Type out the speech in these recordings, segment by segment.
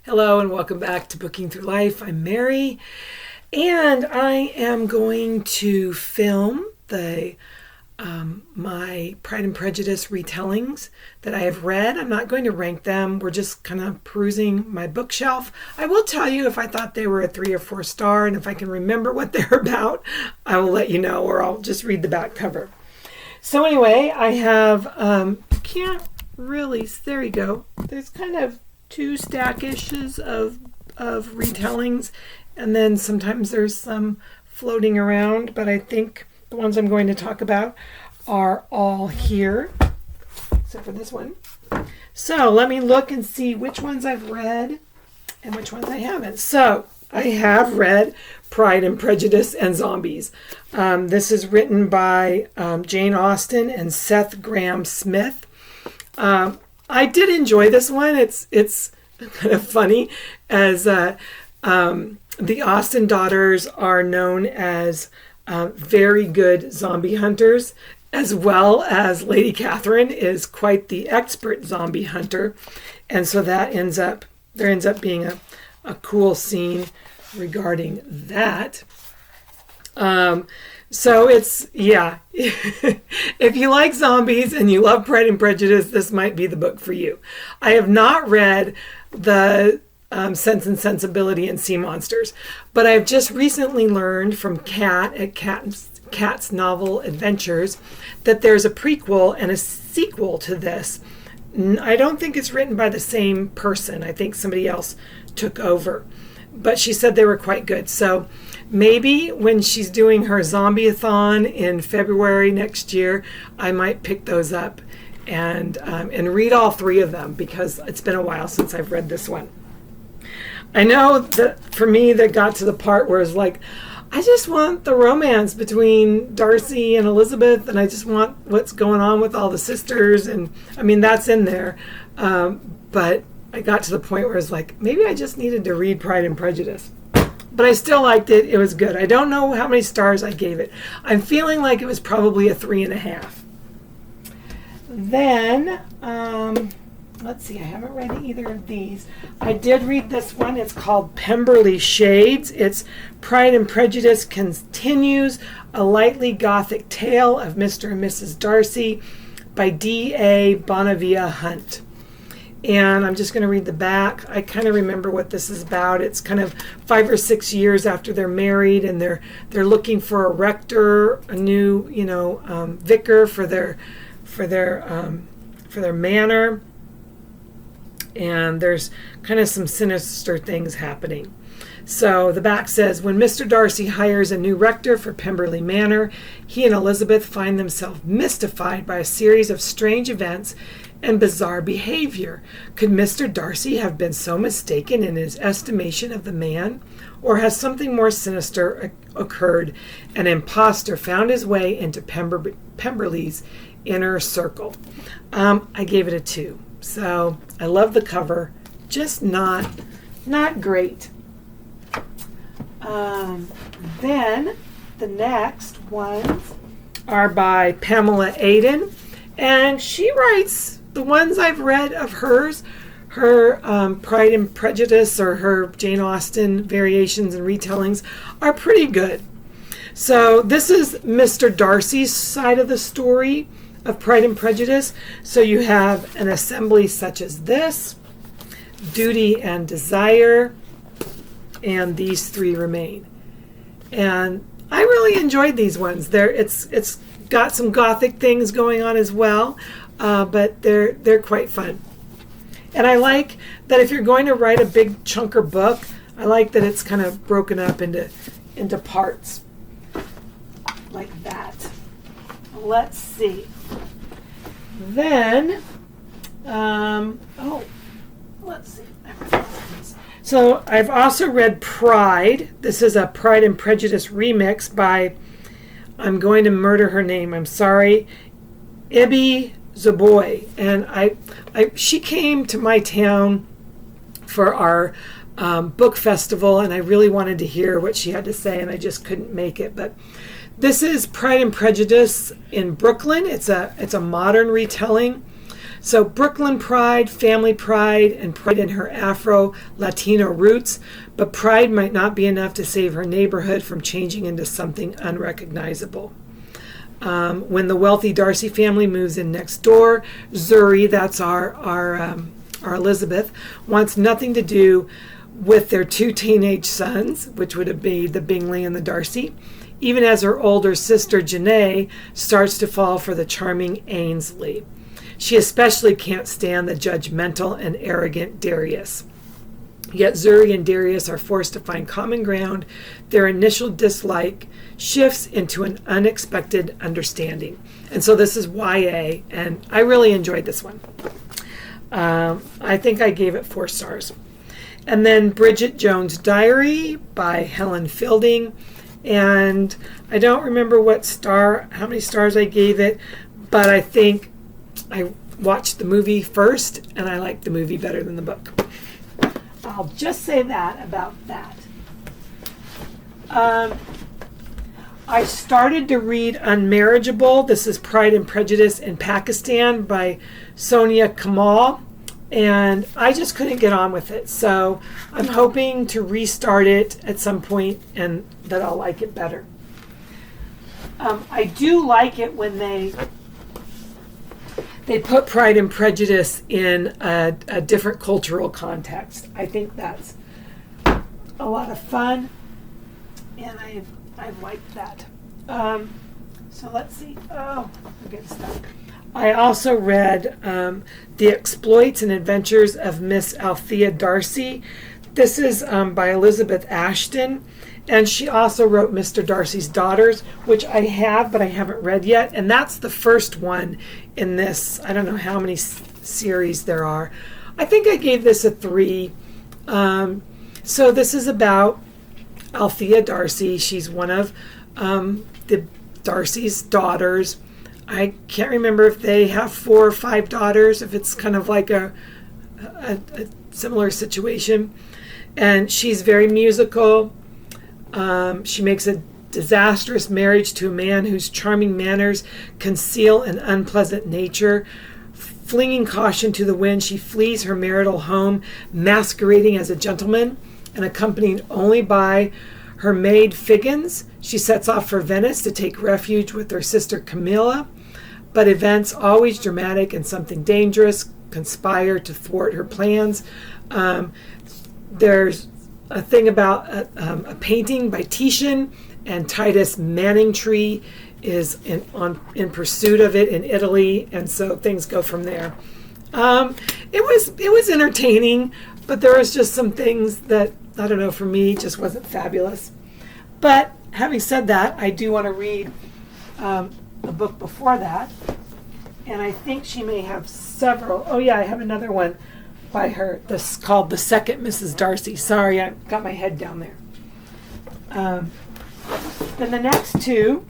Hello and welcome back to Booking Through Life. I'm Mary, and I am going to film the my Pride and Prejudice retellings that I have read. I'm not going to rank them. We're just kind of perusing my bookshelf. I will tell you if I thought they were a 3 or 4 star, and if I can remember what they're about, I will let you know, or I'll just read the back cover. So anyway, I have can't really. There you go. There's kind of 2 stackishes of retellings, and then sometimes there's some floating around, but I think the ones I'm going to talk about are all here except for this one. So let me look and see which ones I've read and which ones I haven't. So I have read Pride and Prejudice and Zombies. This is written by Jane Austen and Seth Graham Smith. I did enjoy this one. It's kind of funny, as the Austen daughters are known as very good zombie hunters, as well as Lady Catherine is quite the expert zombie hunter, and so there ends up being a cool scene regarding that. So it's, yeah, if you like zombies and you love Pride and Prejudice, this might be the book for you. I have not read the Sense and Sensibility and Sea Monsters, but I've just recently learned from Kat at Kat's Novel Adventures that there's a prequel and a sequel to this. I don't think it's written by the same person. I think somebody else took over, but she said they were quite good. So maybe when she's doing her zombie-a-thon in February next year, I might pick those up and read all 3 of them, because it's been a while since I've read this one. I know that for me, that got to the part where it's like, I just want the romance between Darcy and Elizabeth, and I just want what's going on with all the sisters, and I mean, that's in there. But I got to the point where it's like, maybe I just needed to read Pride and Prejudice. But I still liked it. It was good. I don't know how many stars I gave it. I'm feeling like it was probably a 3.5. Then, let's see, I haven't read either of these. I did read this one. It's called Pemberley Shades. It's Pride and Prejudice Continues, a lightly gothic tale of Mr. and Mrs. Darcy by D.A. Bonavia Hunt. And I'm just going to read the back. I kind of remember what this is about. It's kind of 5 or 6 years after they're married, and they're looking for a rector, a new vicar for their manor. And there's kind of some sinister things happening. So the back says, when Mr. Darcy hires a new rector for Pemberley Manor, he and Elizabeth find themselves mystified by a series of strange events and bizarre behavior. Could Mr. Darcy have been so mistaken in his estimation of the man? Or has something more sinister occurred? An imposter found his way into Pemberley's inner circle. I gave it a 2. So I love the cover, just not great. Then the next ones are by Pamela Aden, and she writes the ones I've read of hers, her Pride and Prejudice or her Jane Austen variations and retellings are pretty good. So this is Mr. Darcy's side of the story of Pride and Prejudice. So you have an assembly such as this, Duty and Desire, and These 3 Remain. And I really enjoyed these ones. It's got some gothic things going on as well, but they're quite fun. And I like that if you're going to write a big chunker book, I like that it's kind of broken up into parts like that. Let's see. Then, let's see. So I've also read Pride. This is a Pride and Prejudice remix by, I'm going to murder her name, I'm sorry, Ibi Zoboi. And she came to my town for our book festival, and I really wanted to hear what she had to say, and I just couldn't make it. But this is Pride and Prejudice in Brooklyn. It's a modern retelling. So Brooklyn pride, family pride, and pride in her Afro-Latino roots, but pride might not be enough to save her neighborhood from changing into something unrecognizable. When the wealthy Darcy family moves in next door, Zuri, that's our Elizabeth, wants nothing to do with their two teenage sons, which would be the Bingley and the Darcy, even as her older sister Janae starts to fall for the charming Ainsley. She especially can't stand the judgmental and arrogant Darius. Yet Zuri and Darius are forced to find common ground. Their initial dislike shifts into an unexpected understanding. And so this is YA, and I really enjoyed this one. I think I gave it 4 stars. And then Bridget Jones' Diary by Helen Fielding. And I don't remember how many stars I gave it, but I think I watched the movie first, and I liked the movie better than the book. I'll just say that about that. I started to read Unmarriageable. This is Pride and Prejudice in Pakistan by Sonia Kamal. And I just couldn't get on with it. So I'm hoping to restart it at some point and that I'll like it better. I do like it when they put Pride and Prejudice in a different cultural context. I think that's a lot of fun, and I've liked that. So let's see. Oh, I'm getting stuck. I also read The Exploits and Adventures of Miss Althea Darcy. This is by Elizabeth Ashton, and she also wrote Mr. Darcy's Daughters, which I have, but I haven't read yet, and that's the first one in this. I don't know how many series there are. I think I gave this a 3. So this is about Althea Darcy. She's one of the Darcy's daughters. I can't remember if they have 4 or 5 daughters, if it's kind of like a similar situation. And she's very musical. She makes a disastrous marriage to a man whose charming manners conceal an unpleasant nature. Flinging caution to the wind, she flees her marital home, masquerading as a gentleman, and accompanied only by her maid Figgins. She sets off for Venice to take refuge with her sister Camilla, but events, always dramatic and something dangerous, conspire to thwart her plans. There's a thing about a painting by Titian, and Titus Manningtree is in pursuit of it in Italy, and so things go from there. It was entertaining, but there was just some things that, I don't know, for me just wasn't fabulous. But having said that, I do want to read the book before that, and I think she may have several. Oh yeah, I have another one by her. This is called The Second Mrs. Darcy. Sorry, I got my head down there. Then the next 2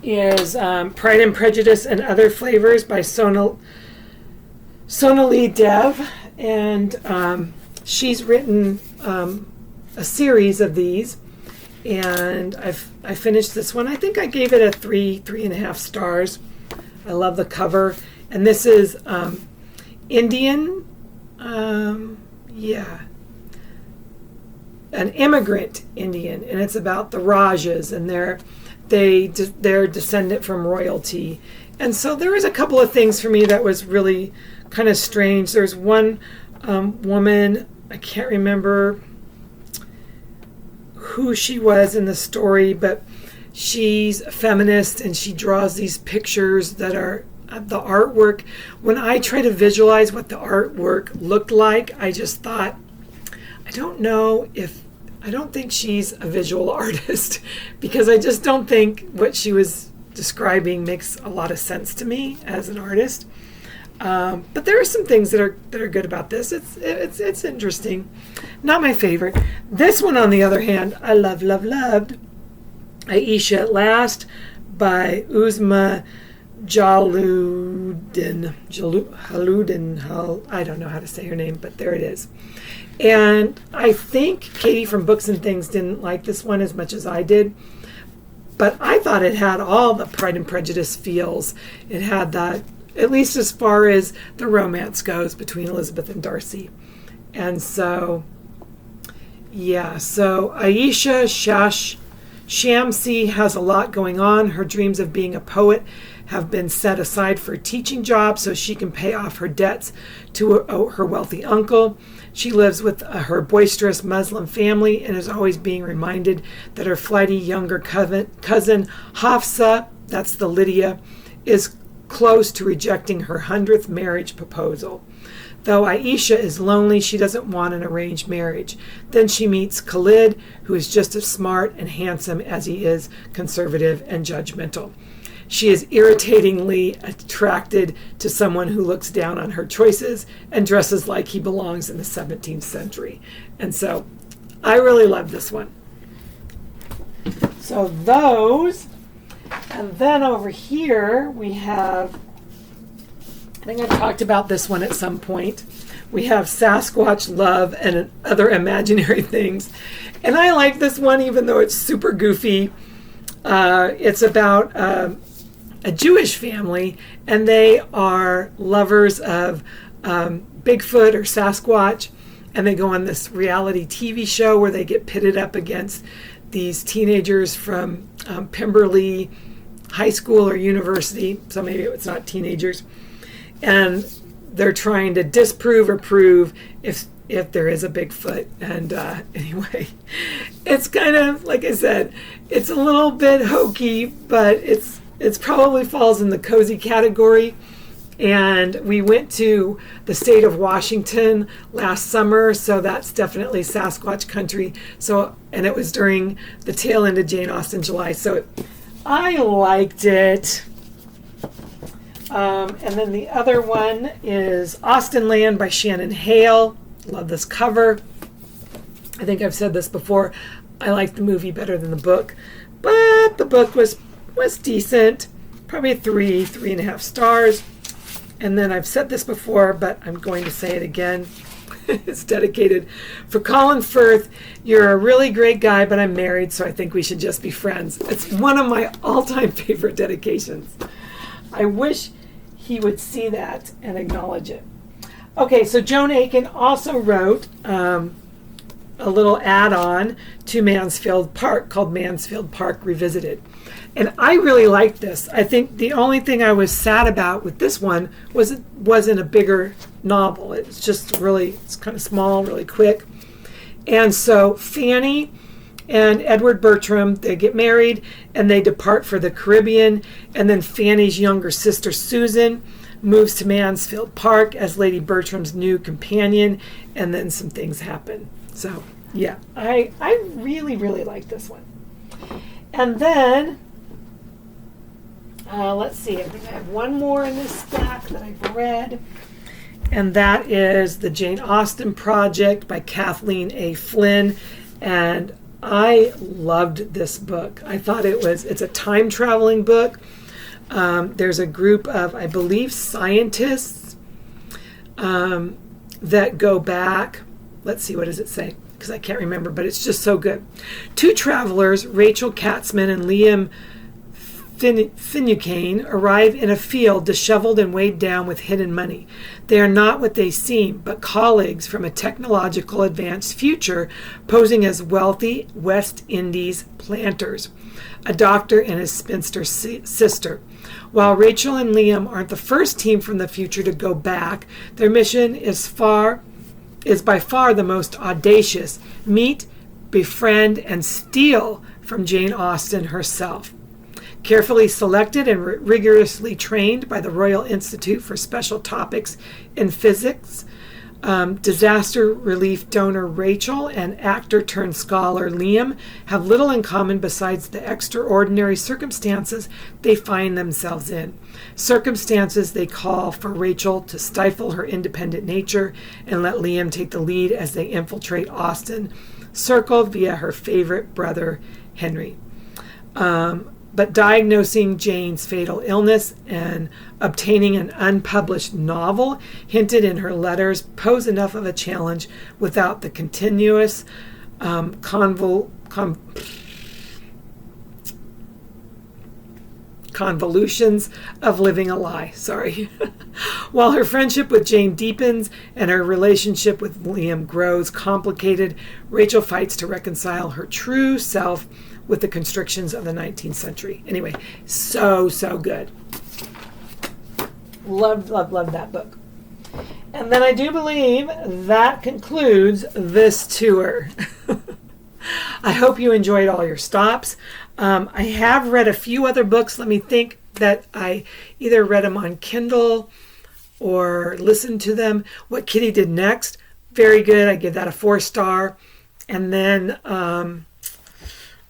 is Pride and Prejudice and Other Flavors by Sonali Dev, and she's written a series of these, and I finished this one. I think I gave it a 3.5 stars. I love the cover, and this is Indian, an immigrant Indian, and it's about the Rajas, and they're descendant from royalty. And so there was a couple of things for me that was really kind of strange. There's one woman, I can't remember who she was in the story, but she's a feminist, and she draws these pictures that are the artwork. When I try to visualize what the artwork looked like, I just thought, I don't think she's a visual artist, because I just don't think what she was describing makes a lot of sense to me as an artist. But there are some things that are good about this. It's interesting. Not my favorite. This one, on the other hand, I loved. Aisha at Last by Uzma Jaludin. I don't know how to say her name, but there it is. And I think Katie from Books and Things didn't like this one as much as I did, but I thought it had all the Pride and Prejudice feels. It had that at least as far as the romance goes between Elizabeth and Darcy. And so, yeah, so Aisha Shamsi has a lot going on. Her dreams of being a poet have been set aside for a teaching job so she can pay off her debts to her wealthy uncle. She lives with her boisterous Muslim family and is always being reminded that her flighty younger cousin Hafsa, that's the Lydia, is close to rejecting her 100th marriage proposal. Though Aisha is lonely, she doesn't want an arranged marriage. Then she meets Khalid, who is just as smart and handsome as he is conservative and judgmental. She is irritatingly attracted to someone who looks down on her choices and dresses like he belongs in the 17th century. And so I really love this one. So those, and then over here we have, I think I talked about this one at some point. We have Sasquatch Love and Other Imaginary Things. And I like this one even though it's super goofy. It's about a Jewish family, and they are lovers of Bigfoot or Sasquatch, and they go on this reality TV show where they get pitted up against these teenagers from Pemberley High School or University, so maybe it's not teenagers, and they're trying to disprove or prove if there is a Bigfoot. And anyway, it's kind of, like I said, it's a little bit hokey, but it's probably falls in the cozy category. And we went to the state of Washington last summer, so that's definitely Sasquatch country. So, and it was during the tail end of Jane Austen July, so I liked it. And then the other one is Austen Land by Shannon Hale. Love this cover. I think I've said this before. I like the movie better than the book, but the book was decent, probably 3.5 stars. And then I've said this before, but I'm going to say it again. It's dedicated for Colin Firth. You're a really great guy, but I'm married, so I think we should just be friends. It's one of my all-time favorite dedications. I wish he would see that and acknowledge it. Okay, so Joan Aiken also wrote a little add-on to Mansfield Park called Mansfield Park Revisited. And I really liked this. I think the only thing I was sad about with this one was it wasn't a bigger novel. It's just really, it's kind of small, really quick. And so Fanny and Edward Bertram, they get married and they depart for the Caribbean. And then Fanny's younger sister, Susan, moves to Mansfield Park as Lady Bertram's new companion. And then some things happen. So, yeah, I really, really like this one. And then, let's see, I think I have one more in this stack that I've read, and that is The Jane Austen Project by Kathleen A. Flynn, and I loved this book. I thought it's a time-traveling book. There's a group of, I believe, scientists that go back. Let's see, what does it say? Because I can't remember, but it's just so good. Two travelers, Rachel Katzman and Liam Finucane, arrive in a field disheveled and weighed down with hidden money. They are not what they seem, but colleagues from a technological advanced future posing as wealthy West Indies planters, a doctor and his spinster sister. While Rachel and Liam aren't the first team from the future to go back, their mission is by far the most audacious: meet, befriend, and steal from Jane Austen herself. Carefully selected and rigorously trained by the Royal Institute for Special Topics in Physics, disaster relief donor Rachel and actor-turned-scholar Liam have little in common besides the extraordinary circumstances they find themselves in. Circumstances they call for Rachel to stifle her independent nature and let Liam take the lead as they infiltrate Austen Circle via her favorite brother, Henry. But diagnosing Jane's fatal illness and obtaining an unpublished novel hinted in her letters pose enough of a challenge without the continuous convolutions of living a lie. Sorry. While her friendship with Jane deepens and her relationship with Liam grows complicated, Rachel fights to reconcile her true self with the constrictions of the 19th century. Anyway, so good. Loved that book. And then I do believe that concludes this tour. I hope you enjoyed all your stops. I have read a few other books. Let me think that I either read them on Kindle or listened to them. What Kitty Did Next, very good. I give that a 4-star. And then,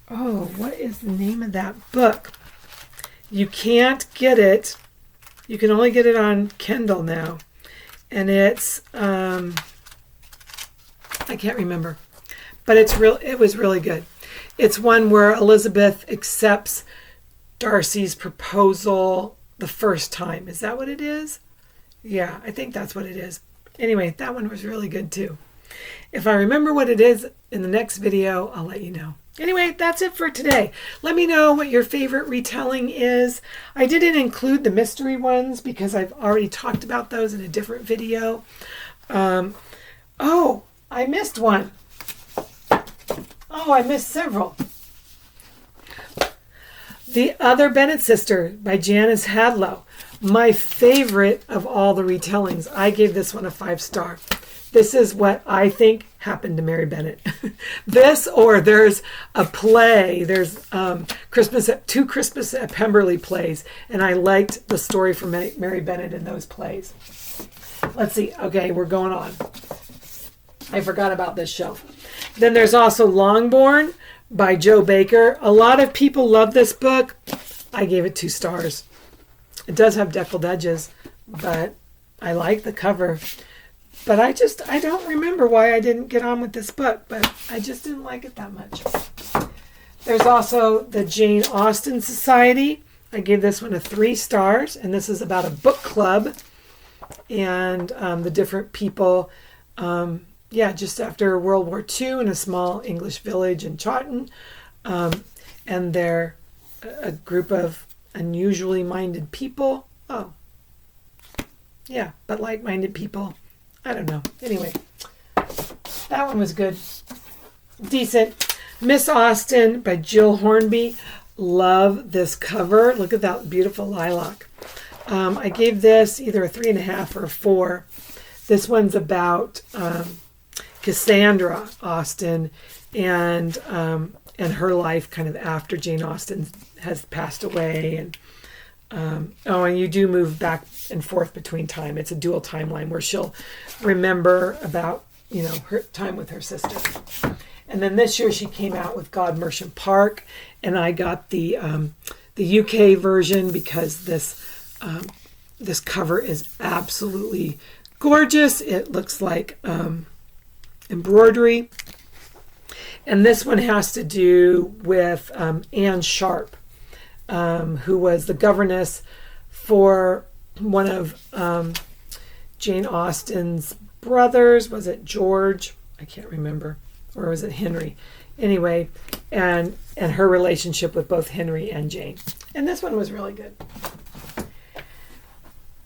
what is the name of that book? You can't get it. You can only get it on Kindle now. And it's, I can't remember. But it was really good. It's one where Elizabeth accepts Darcy's proposal the first time. Is that what it is? Yeah, I think that's what it is. Anyway, that one was really good too. If I remember what it is in the next video, I'll let you know. Anyway, that's it for today. Let me know what your favorite retelling is. I didn't include the mystery ones because I've already talked about those in a different video. I missed one. I missed several. The Other Bennet Sister by Janice Hadlow. My favorite of all the retellings. I gave this one a 5-star. This is what I think happened to Mary Bennet. This, or there's a play. There's two Christmas at Pemberley plays, and I liked the story from Mary Bennet in those plays. Let's see. Okay, we're going on. I forgot about this shelf. Then there's also Longbourn by Joe Baker. A lot of people love this book. I gave it 2 stars. It does have deckled edges, but I like the cover. But I don't remember why I didn't get on with this book, but I just didn't like it that much. There's also the Jane Austen Society. I gave this one a 3 stars, and this is about a book club and the different people, just after World War II in a small English village in Chawton. And they're a group of unusually minded people. But like-minded people. I don't know. Anyway, that one was good. Decent. Miss Austen by Jill Hornby. Love this cover. Look at that beautiful lilac. I gave this either a 3.5 or a 4. This one's about Cassandra Austen and her life kind of after Jane Austen has passed away. And you do move back and forth between time. It's a dual timeline where she'll remember about, her time with her sister. And then this year she came out with Godmersham Park, and I got the UK version because this cover is absolutely gorgeous. It looks like embroidery. And this one has to do with Anne Sharp, who was the governess for one of Jane Austen's brothers. Was it George? I can't remember. Or was it Henry? Anyway, and her relationship with both Henry and Jane. And this one was really good.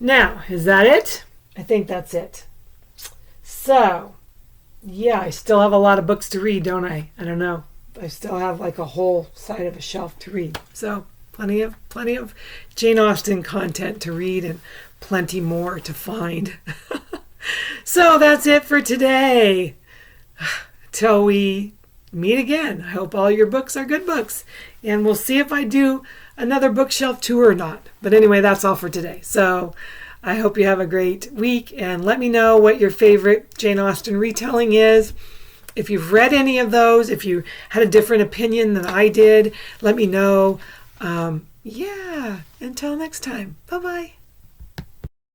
Now, is that it? I think that's it. So, I still have a lot of books to read, don't I? I don't know. I still have like a whole side of a shelf to read. So, plenty of Jane Austen content to read and plenty more to find. So, that's it for today. Till we meet again. I hope all your books are good books. And we'll see if I do another bookshelf tour or not. But anyway, that's all for today. So I hope you have a great week. And let me know what your favorite Jane Austen retelling is. If you've read any of those, if you had a different opinion than I did, let me know. Until next time. Bye-bye.